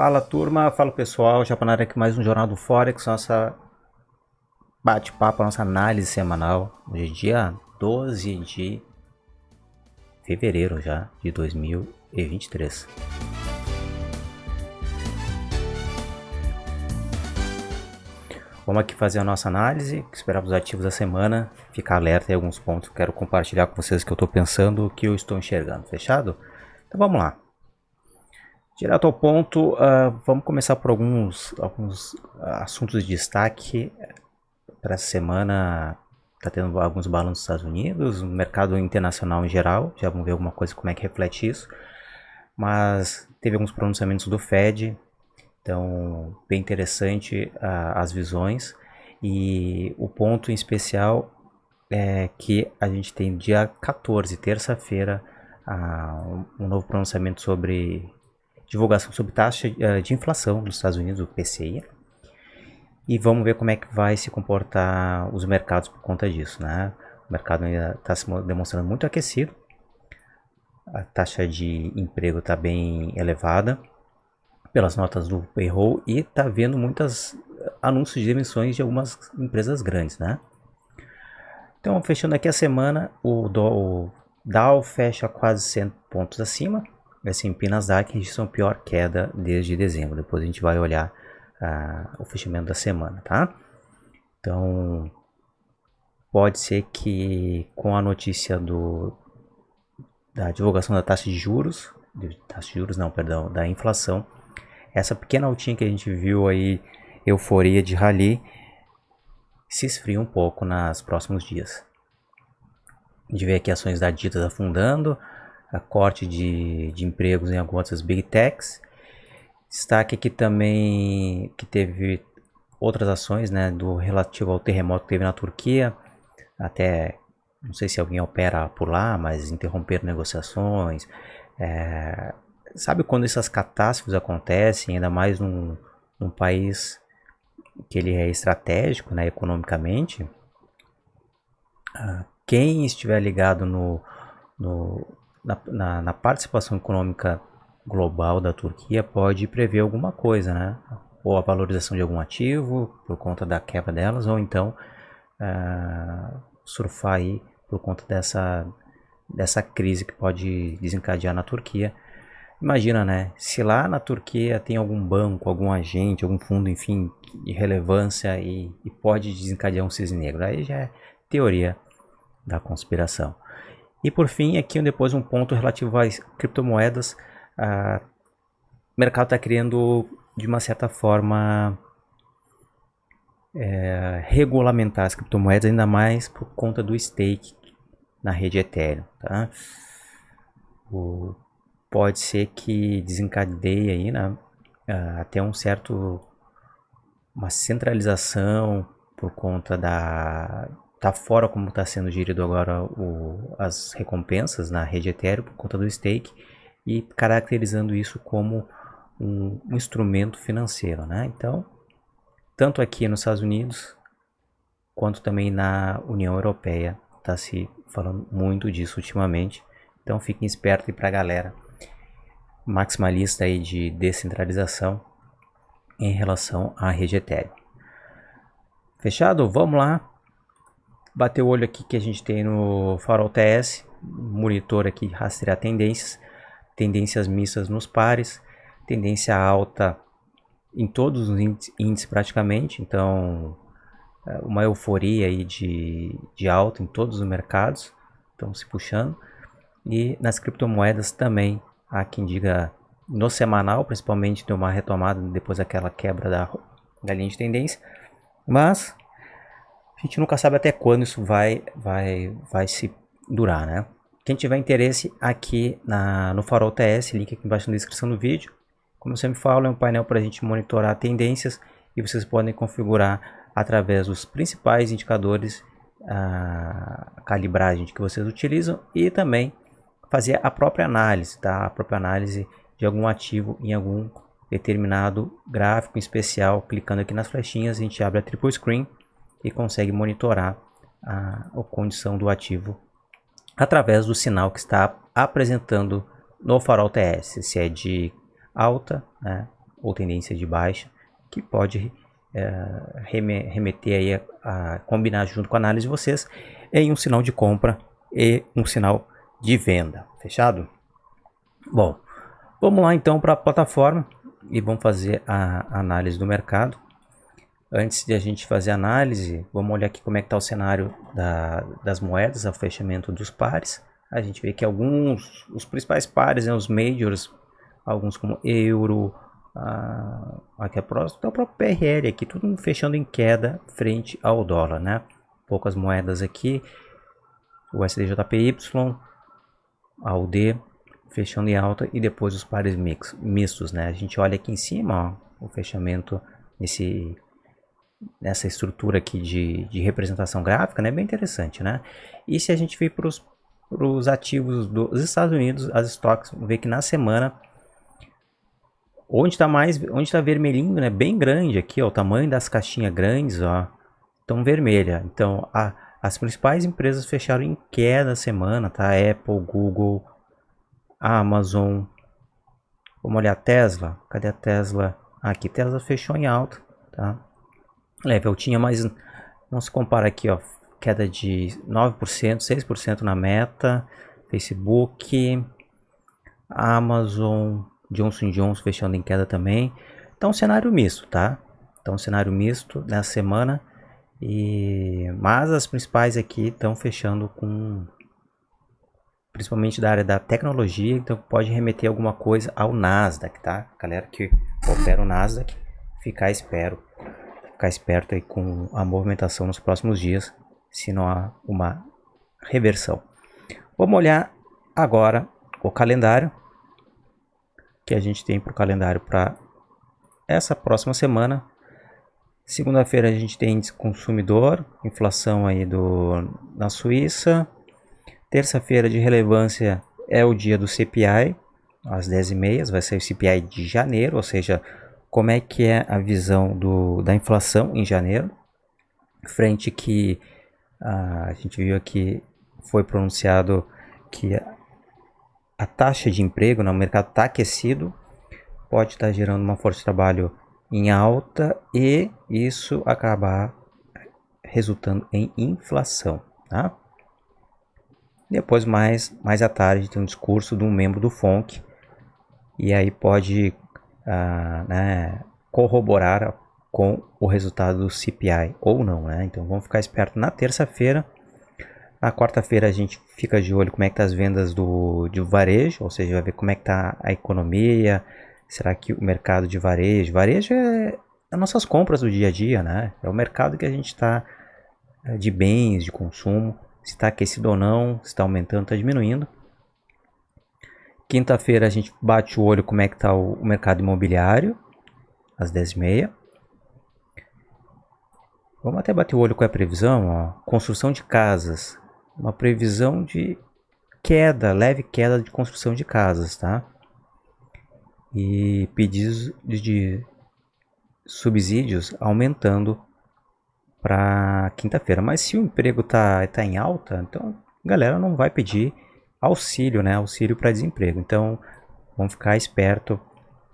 Fala turma, fala pessoal, Japanara aqui mais um Jornal do Forex, nossa bate-papo, nossa análise semanal, hoje é dia 12 de fevereiro já de 2023. Vamos aqui fazer a nossa análise, esperar os ativos da semana, ficar alerta em alguns pontos, quero compartilhar com vocês o que eu estou pensando, o que eu estou enxergando, fechado? Então vamos lá. Direto ao ponto, vamos começar por alguns assuntos de destaque para essa semana. Está tendo alguns balanços nos Estados Unidos, no mercado internacional em geral, já vamos ver alguma coisa como é que reflete isso. Mas teve alguns pronunciamentos do Fed, então bem interessante as visões. E o ponto em especial é que a gente tem dia 14, terça-feira, um novo pronunciamento sobre divulgação sobre taxa de inflação nos Estados Unidos, o PCI, e vamos ver como é que vai se comportar os mercados por conta disso, né? O mercado ainda está se demonstrando muito aquecido, a taxa de emprego está bem elevada pelas notas do payroll e está vendo muitos anúncios de emissões de algumas empresas grandes, né? Então, fechando aqui a semana, o Dow fecha quase 100 pontos acima. S&P e Nasdaq registram a pior queda desde dezembro. Depois a gente vai olhar o fechamento da semana, tá? Então, pode ser que com a notícia da divulgação da taxa de juros, da inflação, essa pequena altinha que a gente viu aí, euforia de rally, se esfria um pouco nos próximos dias. A gente vê aqui ações da Adidas afundando, a corte de empregos em algumas Big Techs. Destaque aqui também que teve outras ações, né, do relativo ao terremoto que teve na Turquia. Até, não sei se alguém opera por lá, mas interromperam negociações. Sabe quando essas catástrofes acontecem, ainda mais num país que ele é estratégico, né, economicamente? Quem estiver ligado na participação econômica global da Turquia pode prever alguma coisa, né? Ou a valorização de algum ativo por conta da quebra delas, ou então surfar aí por conta dessa crise que pode desencadear na Turquia. Imagina, né? Se lá na Turquia tem algum banco, algum agente, algum fundo, enfim, de relevância e pode desencadear um cisne negro. Aí já é teoria da conspiração. E por fim, aqui depois um ponto relativo às criptomoedas. O mercado está criando, de uma certa forma, regulamentar as criptomoedas, ainda mais por conta do stake na rede Ethereum. Tá? Pode ser que desencadeie aí, né, até uma centralização por conta da fora como está sendo gerido agora as recompensas na rede Ethereum por conta do stake e caracterizando isso como um instrumento financeiro, né? Então, tanto aqui nos Estados Unidos quanto também na União Europeia está se falando muito disso ultimamente. Então, fiquem espertos aí para a galera maximalista aí de descentralização em relação à rede Ethereum. Fechado? Vamos lá. Bater o olho aqui que a gente tem no Farol TS, monitor aqui rastrear tendências mistas nos pares, tendência alta em todos os índices praticamente, então uma euforia aí de alta em todos os mercados, estão se puxando, e nas criptomoedas também, há quem diga no semanal, principalmente deu uma retomada depois daquela quebra da linha de tendência, mas a gente nunca sabe até quando isso vai se durar, né? Quem tiver interesse aqui no Farol TS, link aqui embaixo na descrição do vídeo. Como eu sempre falo, é um painel para a gente monitorar tendências e vocês podem configurar através dos principais indicadores a calibragem que vocês utilizam e também fazer a própria análise, tá? A própria análise de algum ativo em algum determinado gráfico em especial. Clicando aqui nas flechinhas, a gente abre a triple screen e consegue monitorar a condição do ativo através do sinal que está apresentando no Farol TS, se é de alta, né, ou tendência de baixa, que pode remeter aí a combinar junto com a análise de vocês em um sinal de compra e um sinal de venda. Fechado? Bom, vamos lá então para a plataforma e vamos fazer a análise do mercado. Antes de a gente fazer a análise, vamos olhar aqui como é que está o cenário das moedas, o fechamento dos pares. A gente vê que os principais pares, né, os majors, alguns como euro, aqui é próximo, o próprio PRL aqui, tudo fechando em queda frente ao dólar, né? Poucas moedas aqui, o SDJPY, AUD fechando em alta e depois os pares mistos, né? A gente olha aqui em cima, ó, o fechamento nessa estrutura aqui de representação gráfica, né? Bem interessante, né? E se a gente vir para os ativos dos Estados Unidos, as stocks, vamos ver que na semana onde está vermelhinho, né? Bem grande aqui, ó, o tamanho das caixinhas grandes, ó, estão vermelha. Então as principais empresas fecharam em queda na semana, tá? Apple, Google, Amazon. Vamos olhar a Tesla. Cadê a Tesla? Aqui, Tesla fechou em alta, tá? Level tinha, mas não se compara aqui, ó, queda de 9%, 6% na Meta, Facebook, Amazon, Johnson & Johnson fechando em queda também. Então, cenário misto, tá? Então, cenário misto nessa semana. Mas as principais aqui estão fechando com, principalmente da área da tecnologia, então pode remeter alguma coisa ao Nasdaq, tá? Galera que opera o Nasdaq, ficar esperto aí com a movimentação nos próximos dias, se não há uma reversão. Vamos olhar agora o calendário que a gente tem para o calendário para essa próxima semana. Segunda-feira a gente tem índice consumidor, inflação aí na Suíça. Terça-feira de relevância é o dia do CPI, às 10h30, vai sair o CPI de janeiro, ou seja, como é que é a visão da inflação em janeiro, frente que a gente viu aqui, foi pronunciado que a taxa de emprego no mercado está aquecido, pode estar gerando uma força de trabalho em alta e isso acabar resultando em inflação, tá? Depois, mais à tarde, tem um discurso de um membro do FONC e aí pode corroborar com o resultado do CPI ou não, né? Então vamos ficar esperto na terça-feira. Na quarta-feira a gente fica de olho como é que tá as vendas do varejo, ou seja, vai ver como é que tá a economia. Será que o mercado de varejo é as nossas compras do dia a dia, né? É o mercado que a gente está de bens, de consumo, se está aquecido ou não, se está aumentando, está diminuindo. Quinta-feira a gente bate o olho como é que está o mercado imobiliário, às 10h30. Vamos até bater o olho com a previsão, ó. Construção de casas, uma previsão de queda, leve queda de construção de casas, tá? E pedidos de subsídios aumentando para quinta-feira. Mas se o emprego tá em alta, então a galera não vai pedir auxílio, né? Auxílio para desemprego. Então vamos ficar esperto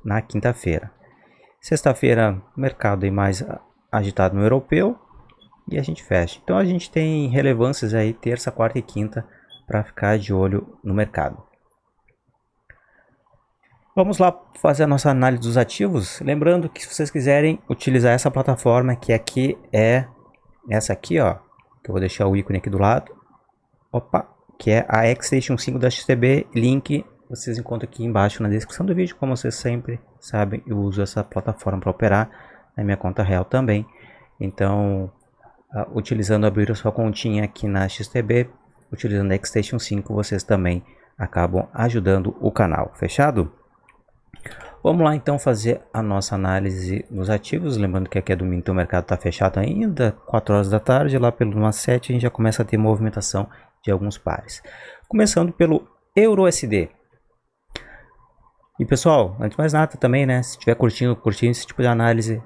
na quinta-feira. Sexta-feira, mercado aí mais agitado no europeu e a gente fecha. Então a gente tem relevâncias aí terça, quarta e quinta para ficar de olho no mercado. Vamos lá fazer a nossa análise dos ativos. Lembrando que se vocês quiserem utilizar essa plataforma, que aqui é essa aqui, ó, que eu vou deixar o ícone aqui do lado. Opa, que é a Xstation 5 da XTB, link vocês encontram aqui embaixo na descrição do vídeo. Como vocês sempre sabem, eu uso essa plataforma para operar na minha conta real também. Então, utilizando abrir a sua continha aqui na XTB, utilizando a Xstation 5, vocês também acabam ajudando o canal. Fechado? Vamos lá então fazer a nossa análise nos ativos. Lembrando que aqui é domingo, então o mercado está fechado ainda, 4 horas da tarde, lá pelo umas 7 a gente já começa a ter movimentação de alguns pares. Começando pelo EURUSD. E pessoal, antes de mais nada também, né, se estiver curtindo esse tipo de análise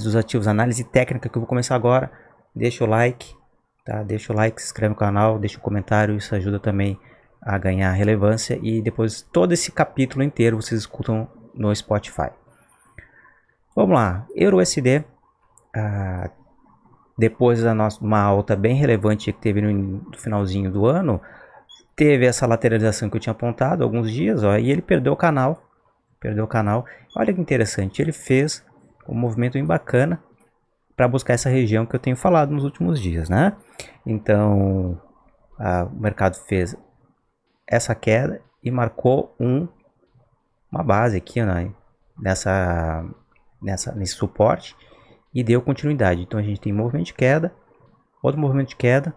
dos ativos, análise técnica que eu vou começar agora, deixa o like, tá? Deixa o like, se inscreve no canal, deixa o comentário, isso ajuda também a ganhar relevância e depois todo esse capítulo inteiro vocês escutam no Spotify. Vamos lá, EURUSD, depois da nossa, uma alta bem relevante que teve no finalzinho do ano, teve essa lateralização que eu tinha apontado alguns dias, ó, e ele perdeu o canal. Perdeu o canal. Olha que interessante, ele fez um movimento bem bacana para buscar essa região que eu tenho falado nos últimos dias, né? Então, o mercado fez essa queda e marcou uma base aqui, né, nesse suporte e deu continuidade. Então a gente tem movimento de queda, outro movimento de queda,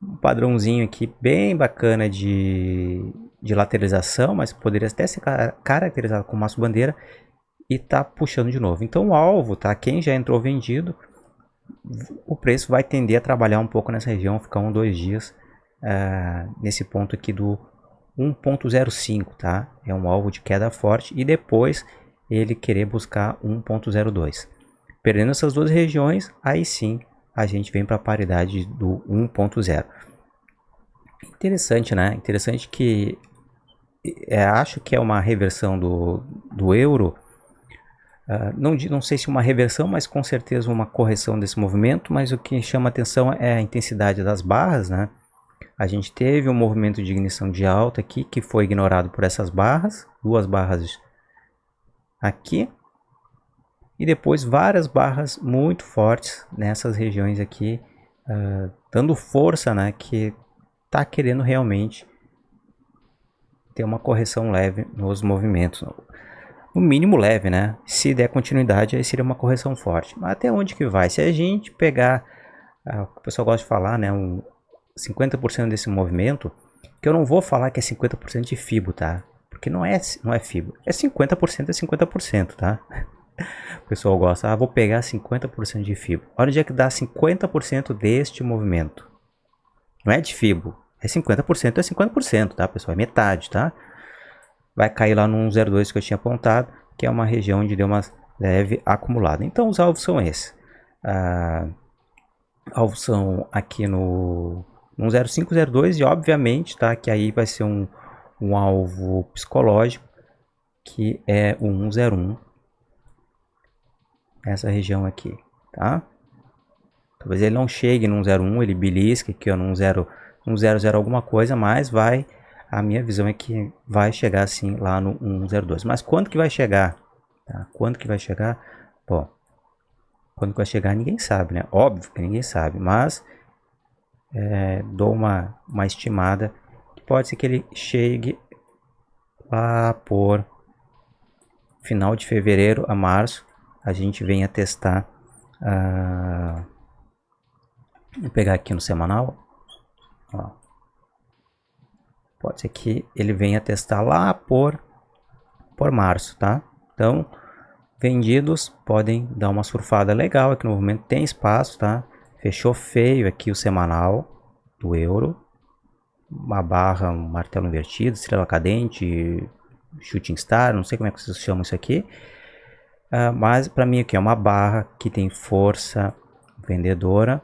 um padrãozinho aqui bem bacana de lateralização, mas poderia até ser caracterizado como maço bandeira e tá puxando de novo. Então o alvo, tá? Quem já entrou vendido, o preço vai tender a trabalhar um pouco nessa região, ficar 2 dias nesse ponto aqui do 1.05, tá? É um alvo de queda forte e depois ele querer buscar 1.02. Perdendo essas duas regiões, aí sim a gente vem para a paridade do 1.0. Interessante, né? Interessante que acho que é uma reversão do euro. Não sei se uma reversão, mas com certeza uma correção desse movimento. Mas o que chama atenção é a intensidade das barras, né? A gente teve um movimento de ignição de alta aqui que foi ignorado por essas barras, duas barras aqui. E depois várias barras muito fortes nessas regiões aqui, dando força, né, que está querendo realmente ter uma correção leve nos movimentos. No mínimo leve, né? Se der continuidade, aí seria uma correção forte. Mas até onde que vai? Se a gente pegar, o pessoal gosta de falar, né, 50% desse movimento, que eu não vou falar que é 50% de FIBO, tá? Porque não é FIBO. É 50%, é 50%, tá? O pessoal gosta, vou pegar 50% de FIBO. Olha onde é que dá 50% deste movimento. Não é de FIBO, é 50%, é 50%, tá, pessoal? É metade, tá? Vai cair lá no 102 que eu tinha apontado, que é uma região onde deu uma leve acumulada. Então os alvos são esses. Alvos são aqui no 10502 e obviamente, tá, que aí vai ser um alvo psicológico, que é o 101. Essa região aqui, tá? Talvez ele não chegue no 101, ele belisque aqui ó, no 100 alguma coisa, mas a minha visão é que vai chegar assim lá no 102. Mas quando que vai chegar? Tá? Quando que vai chegar? Bom, quando que vai chegar ninguém sabe, né? Óbvio que ninguém sabe, mas dou uma estimada que pode ser que ele chegue lá por final de fevereiro a março. A gente venha testar. Vou pegar aqui no semanal. Ó. Pode ser que ele venha testar lá por março, tá? Então, vendidos podem dar uma surfada legal aqui no movimento. Tem espaço, tá? Fechou feio aqui o semanal do euro. Uma barra, um martelo invertido, estrela cadente, shooting star, não sei como é que vocês chamam isso aqui. Mas para mim aqui é uma barra que tem força vendedora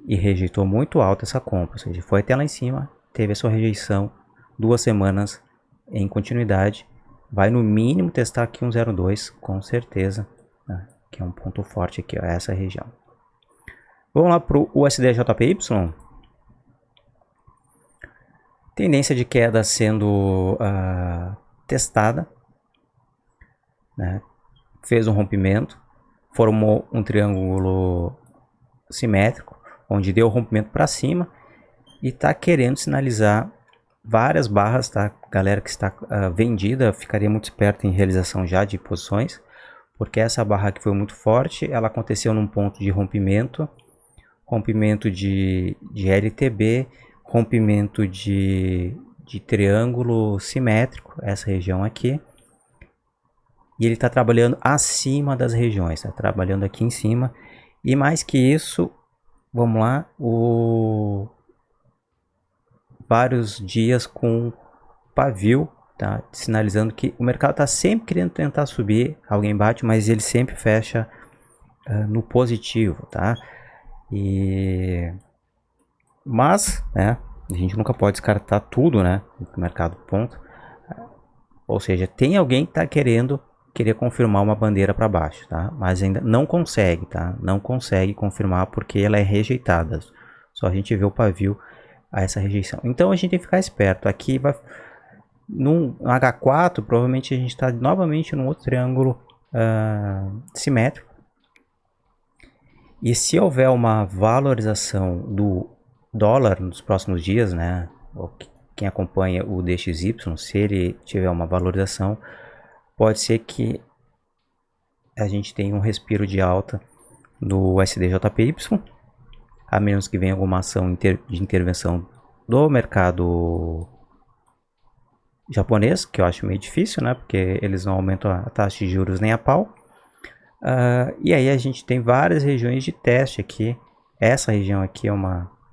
e rejeitou muito alto essa compra, ou seja, foi até lá em cima, teve a sua rejeição 2 semanas em continuidade, vai no mínimo testar aqui um 0,2 com certeza, né, que é um ponto forte aqui, ó, essa região. Vamos lá para o USD-JPY, tendência de queda sendo testada, né? Fez um rompimento, formou um triângulo simétrico, onde deu o rompimento para cima e está querendo sinalizar várias barras, tá? Galera que está vendida, ficaria muito esperto em realização já de posições, porque essa barra aqui foi muito forte, ela aconteceu num ponto de rompimento de LTB, rompimento de triângulo simétrico, essa região aqui. E ele está trabalhando acima das regiões, está trabalhando aqui em cima. E mais que isso, vamos lá, vários dias com pavio, tá? Sinalizando que o mercado está sempre querendo tentar subir, alguém bate, mas ele sempre fecha no positivo, tá? Mas, né, a gente nunca pode descartar tudo, né, no mercado, ponto. Ou seja, tem alguém que está querendo querer confirmar uma bandeira para baixo, tá? Mas ainda não consegue, tá? Não consegue confirmar porque ela é rejeitada. Só a gente vê o pavio a essa rejeição. Então a gente tem que ficar esperto. Aqui vai num H4, provavelmente a gente está novamente num outro triângulo simétrico. E se houver uma valorização do dólar nos próximos dias, né? Quem acompanha o DXY, se ele tiver uma valorização, pode ser que a gente tenha um respiro de alta do USD-JPY, a menos que venha alguma ação de intervenção do mercado japonês, que eu acho meio difícil, né? Porque eles não aumentam a taxa de juros nem a pau. E aí a gente tem várias regiões de teste aqui. Essa região aqui é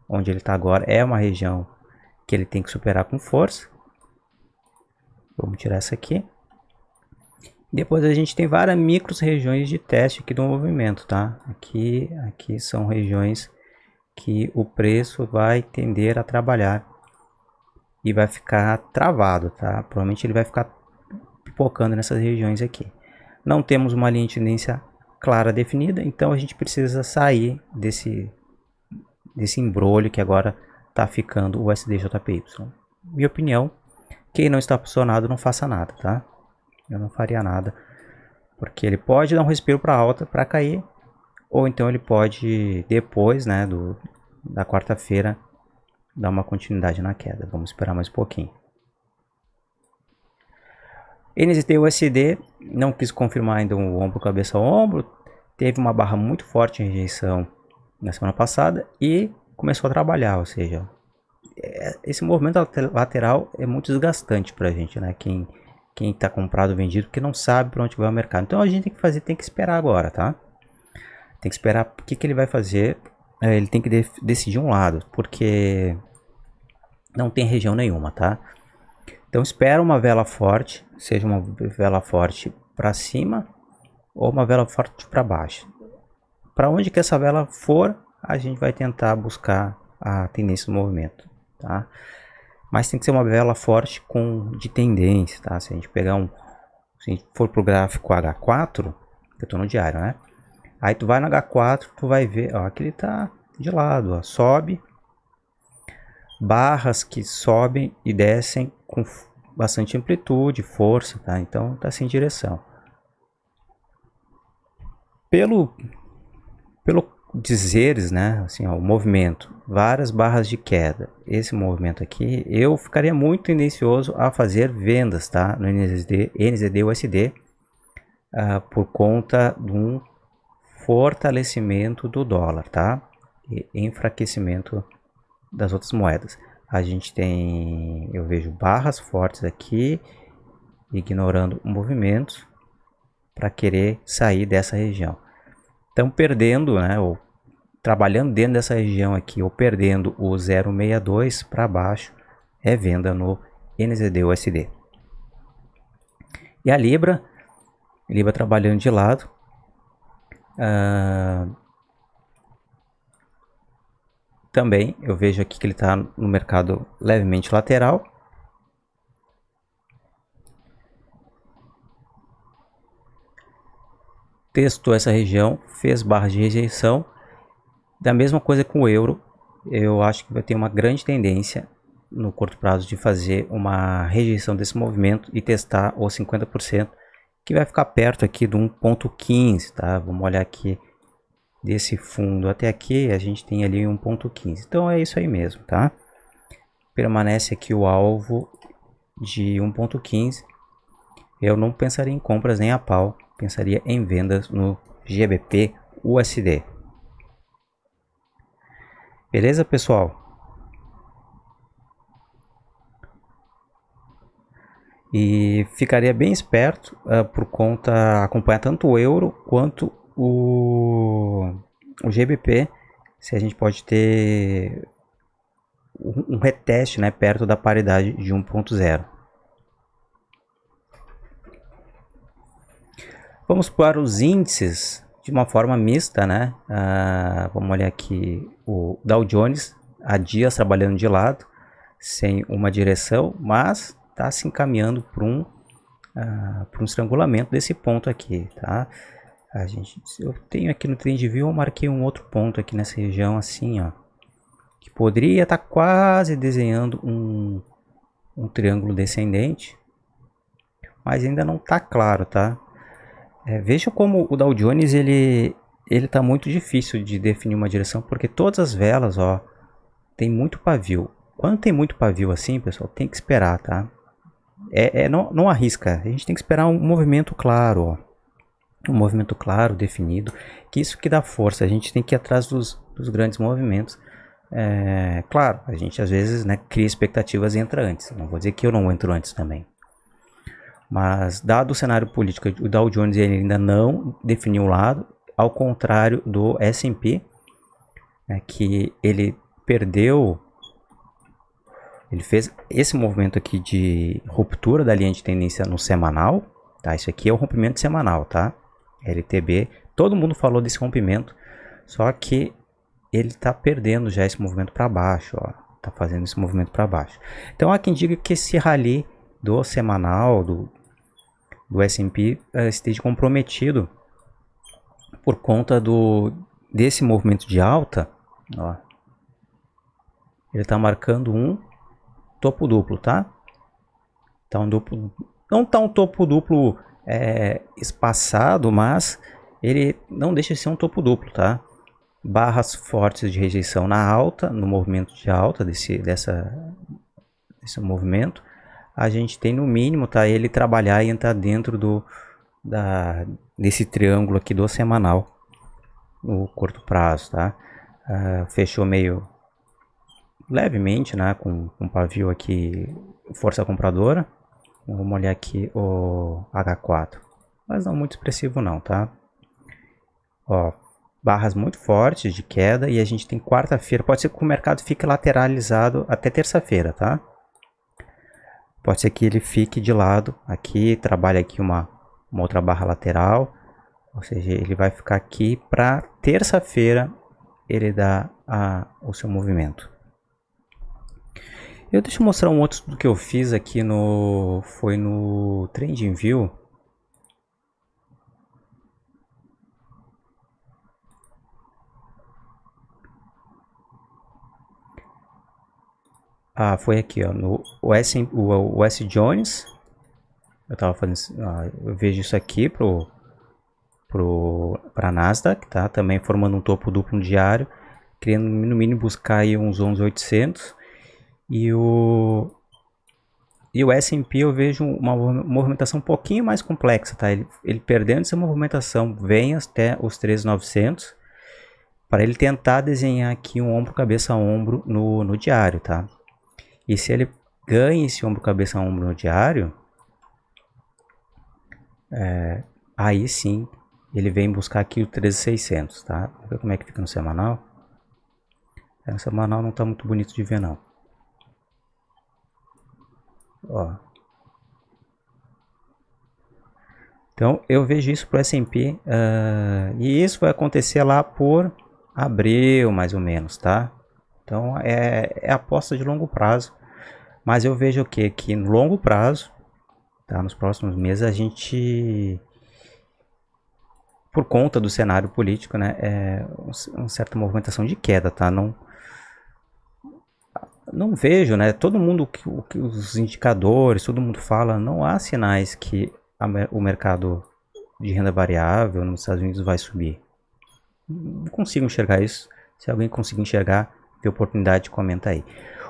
onde ele está agora, é uma região que ele tem que superar com força. Vamos tirar essa aqui. Depois a gente tem várias micro regiões de teste aqui do movimento, tá? Aqui são regiões que o preço vai tender a trabalhar e vai ficar travado, tá? Provavelmente ele vai ficar pipocando nessas regiões aqui. Não temos uma linha de tendência clara definida, então a gente precisa sair desse embrolho que agora está ficando o USD-JPY. Minha opinião, quem não está posicionado não faça nada, tá? Eu não faria nada, porque ele pode dar um respiro para alta, para cair, ou então ele pode, depois, né, da quarta-feira, dar uma continuidade na queda. Vamos esperar mais um pouquinho. NZD-USD, não quis confirmar ainda o ombro, cabeça a ombro, teve uma barra muito forte em rejeição na semana passada e começou a trabalhar, ou seja, esse movimento lateral é muito desgastante para a gente, né? Quem está comprado ou vendido, porque não sabe para onde vai o mercado. Então a gente tem que esperar agora, tá? Tem que esperar o que ele vai fazer. Ele tem que decidir um lado, porque não tem região nenhuma, tá? Então espera uma vela forte, seja uma vela forte para cima ou uma vela forte para baixo. Para onde que essa vela for, a gente vai tentar buscar a tendência do movimento, tá? Mas tem que ser uma vela forte de tendência, tá? Se a gente pegar se a gente for pro gráfico H4, eu estou no diário, né? Aí tu vai no H4, tu vai ver, ó, aqui ele tá de lado, ó, sobe, barras que sobem e descem com bastante amplitude, força, tá? Então tá sem direção. Pelo dizeres, né, assim, ó, o movimento, várias barras de queda, esse movimento aqui, eu ficaria muito tendencioso a fazer vendas, tá, no NZD-USD, por conta de um fortalecimento do dólar, tá, e enfraquecimento das outras moedas. A gente tem, eu vejo barras fortes aqui, ignorando movimentos para querer sair dessa região. Estão perdendo, né, ou trabalhando dentro dessa região aqui, ou perdendo o 0,62 para baixo, é venda no NZD-USD. E a Libra trabalhando de lado. Também eu vejo aqui que ele está no mercado levemente lateral. Testou essa região, fez barras de rejeição. Da mesma coisa com o euro, eu acho que vai ter uma grande tendência no curto prazo de fazer uma rejeição desse movimento e testar os 50%, que vai ficar perto aqui do 1,15, tá? Vamos olhar aqui desse fundo até aqui, a gente tem ali 1,15. Então é isso aí mesmo, tá? Permanece aqui o alvo de 1,15. Eu não pensaria em compras nem a pau, pensaria em vendas no GBP USD. Beleza, pessoal? E ficaria bem esperto por conta acompanhar tanto o euro quanto o GBP, se a gente pode ter um reteste, né, perto da paridade de 1,0. Vamos para os índices de uma forma mista, né? Vamos olhar aqui o Dow Jones há dias trabalhando de lado, sem uma direção, mas está se encaminhando para para um estrangulamento desse ponto aqui, tá? Eu tenho aqui no TradingView, eu marquei um outro ponto aqui nessa região assim, ó, que poderia estar quase desenhando um triângulo descendente, mas ainda não está claro, tá? Veja como o Dow Jones ele tá muito difícil de definir uma direção, porque todas as velas, ó, tem muito pavio. Quando tem muito pavio assim, pessoal, tem que esperar, tá? Não arrisca, a gente tem que esperar um movimento claro, ó. Um movimento claro, definido, que isso que dá força. A gente tem que ir atrás dos grandes movimentos. Claro, a gente às vezes, né, cria expectativas e entra antes. Não vou dizer que eu não entro antes também. Mas dado o cenário político, o Dow Jones ele ainda não definiu o lado, ao contrário do S&P, né, que ele perdeu, ele fez esse movimento aqui de ruptura da linha de tendência no semanal, tá? Isso aqui é o rompimento semanal, tá? LTB, todo mundo falou desse rompimento, só que ele está perdendo já esse movimento para baixo, ó, tá fazendo esse movimento para baixo. Então há quem diga que esse rally do semanal, do S&P esteja comprometido por conta desse movimento de alta, ó. Ele está marcando um topo duplo, tá? Tá um duplo, não tá um topo duplo espaçado, mas ele não deixa de ser um topo duplo, tá? Barras fortes de rejeição na alta, no movimento de alta desse movimento. A gente tem no mínimo, tá, ele trabalhar e entrar dentro desse triângulo aqui do semanal no curto prazo, tá? Fechou meio levemente, né, com um pavio aqui, força compradora. Vamos olhar aqui o H4, mas não muito expressivo não, tá? Ó, barras muito fortes de queda e a gente tem quarta-feira, pode ser que o mercado fique lateralizado até terça-feira, tá? Pode ser que ele fique de lado aqui, trabalhe aqui uma outra barra lateral, ou seja, ele vai ficar aqui para terça-feira ele dá o seu movimento. Deixa eu mostrar um outro estudo que eu fiz aqui foi no TradingView. Foi aqui, ó, no o S Jones. Eu tava fazendo, eu vejo isso aqui para Nasdaq, tá? Também formando um topo duplo no diário, querendo no mínimo buscar aí uns 11.800. E o S&P eu vejo uma movimentação um pouquinho mais complexa, tá? Ele perdendo essa movimentação vem até os 13.900 para ele tentar desenhar aqui um ombro cabeça a ombro no diário, tá? E se ele ganha esse ombro cabeça a ombro no diário, aí sim ele vem buscar aqui o 13.600, tá? Vamos ver como é que fica no semanal. No semanal não está muito bonito de ver não. Ó. Então eu vejo isso para o S&P e isso vai acontecer lá por abril mais ou menos, tá? Então é aposta de longo prazo, mas eu vejo o que no longo prazo, tá? Nos próximos meses a gente, por conta do cenário político, né, uma certa movimentação de queda, tá? Não vejo, né? Todo mundo, os indicadores, todo mundo fala, não há sinais que o mercado de renda variável nos Estados Unidos vai subir. Não consigo enxergar isso. Se alguém conseguir enxergar, tem oportunidade, comenta aí.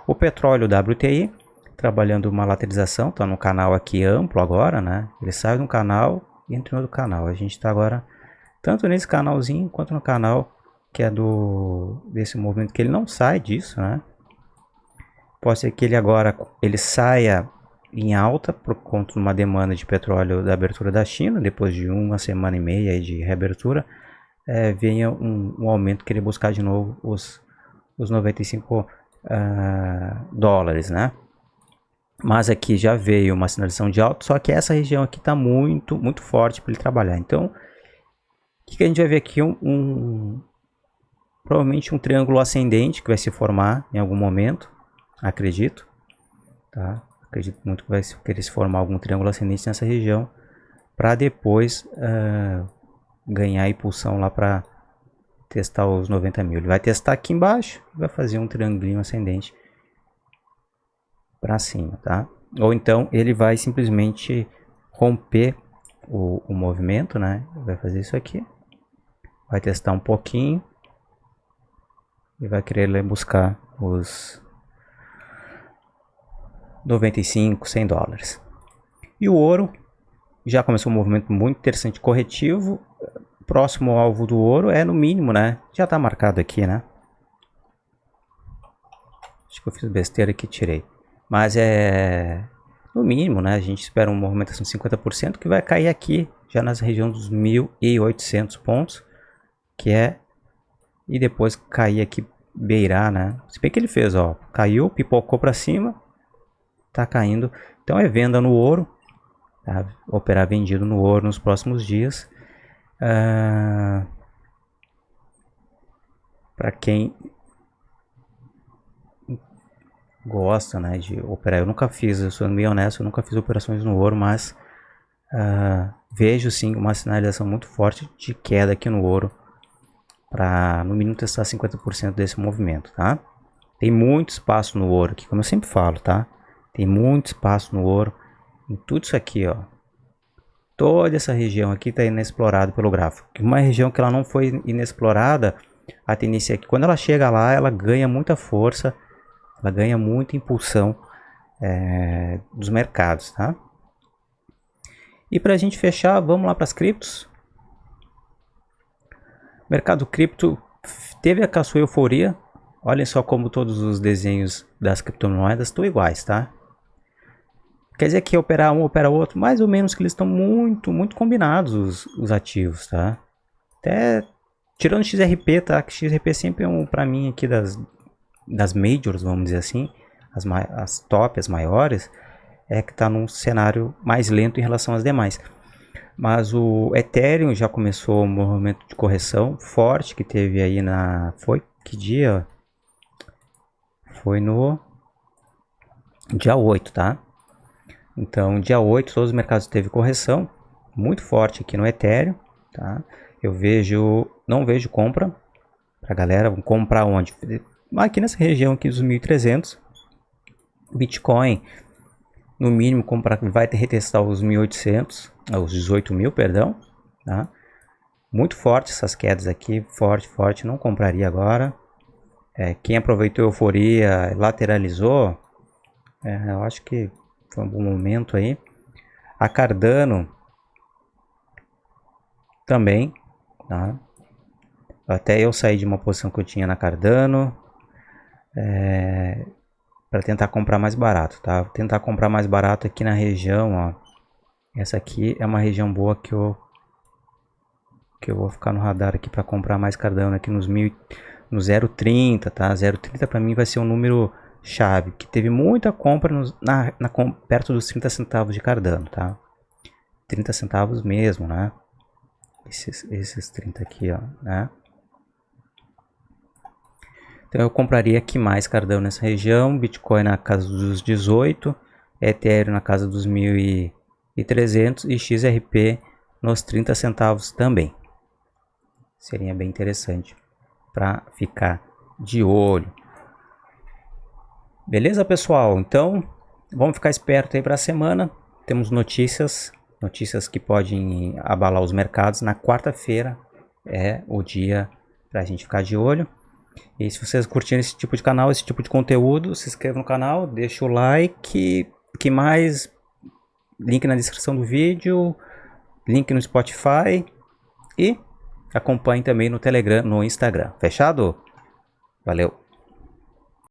O petróleo WTI, trabalhando uma lateralização, tá no canal aqui amplo agora, né? Ele sai de um canal e entra em outro canal. A gente está agora tanto nesse canalzinho quanto no canal que é desse movimento que ele não sai disso, né? Pode ser que ele saia em alta por conta de uma demanda de petróleo da abertura da China, depois de uma semana e meia de reabertura, venha um aumento, querer buscar de novo os 95 dólares, né? Mas aqui já veio uma sinalização de alta, só que essa região aqui está muito, muito forte para ele trabalhar. Então, o que a gente vai ver aqui? Provavelmente um triângulo ascendente que vai se formar em algum momento, acredito, tá? Acredito muito que vai querer se formar algum triângulo ascendente nessa região, para depois ganhar impulsão lá para testar os 90 mil. Ele vai testar aqui embaixo, vai fazer um triangulinho ascendente para cima, tá? Ou então ele vai simplesmente romper o movimento, né? Vai fazer isso aqui, vai testar um pouquinho e vai querer buscar os 95, 100 dólares. E o ouro já começou um movimento muito interessante corretivo. Próximo alvo do ouro é no mínimo, né? Já está marcado aqui, né? Acho que eu fiz besteira aqui, tirei. Mas é no mínimo, né? A gente espera uma movimentação de 50% que vai cair aqui, já nas regiões dos 1.800 pontos, que é, e depois cair aqui, beirar, né? Se bem que ele fez, ó, caiu, pipocou para cima, tá caindo. Então é venda no ouro, tá? Operar vendido no ouro nos próximos dias. Para quem gosta, né, de operar, eu nunca fiz, eu sou meio honesto, eu nunca fiz operações no ouro, mas vejo sim uma sinalização muito forte de queda aqui no ouro, para no mínimo testar 50% desse movimento, tá? Tem muito espaço no ouro aqui, como eu sempre falo, tá? Tem muito espaço no ouro, em tudo isso aqui, ó. Toda essa região aqui está inexplorada pelo gráfico. Uma região que ela não foi inexplorada, a tendência é que quando ela chega lá, ela ganha muita força, ela ganha muita impulsão dos mercados, tá? E para a gente fechar, vamos lá para as criptos. Mercado cripto teve a sua euforia. Olhem só como todos os desenhos das criptomoedas estão iguais, tá? Quer dizer que operar um, opera outro, mais ou menos que eles estão muito combinados os ativos, tá? Até tirando o XRP, tá? Que XRP sempre é para mim aqui das majors, vamos dizer assim, as top, as maiores, é que está num cenário mais lento em relação às demais. Mas o Ethereum já começou um movimento de correção forte que teve aí foi que dia? Foi no dia 8, tá? Então, dia 8, todos os mercados teve correção muito forte aqui no Ethereum, tá? Eu não vejo compra pra galera. Vamos comprar onde? Aqui nessa região aqui dos 1.300. Bitcoin, no mínimo, vai retestar os 1.800, os 18 mil, perdão, tá? Muito forte essas quedas aqui, forte, não compraria agora. Quem aproveitou a euforia, lateralizou, eu acho que foi um bom momento aí. A Cardano também, tá? Até eu saí de uma posição que eu tinha na Cardano para tentar comprar mais barato, tá? Vou tentar comprar mais barato aqui na região, ó. Essa aqui é uma região boa que eu vou ficar no radar aqui para comprar mais Cardano aqui no 0,30, tá? 0,30 para mim vai ser um número chave, que teve muita compra perto dos 30 centavos de Cardano, tá? 30 centavos mesmo, né? Esses 30 aqui, ó, né? Então eu compraria aqui mais Cardano nessa região, Bitcoin na casa dos 18, Ethereum na casa dos 1.300 e XRP nos 30 centavos também. Seria bem interessante para ficar de olho. Beleza, pessoal? Então, vamos ficar esperto aí para a semana. Temos notícias que podem abalar os mercados. Na quarta-feira é o dia para a gente ficar de olho. E se vocês curtirem esse tipo de canal, esse tipo de conteúdo, se inscreva no canal, deixa o like. Que mais? Link na descrição do vídeo, link no Spotify e acompanhe também no Telegram, no Instagram. Fechado? Valeu!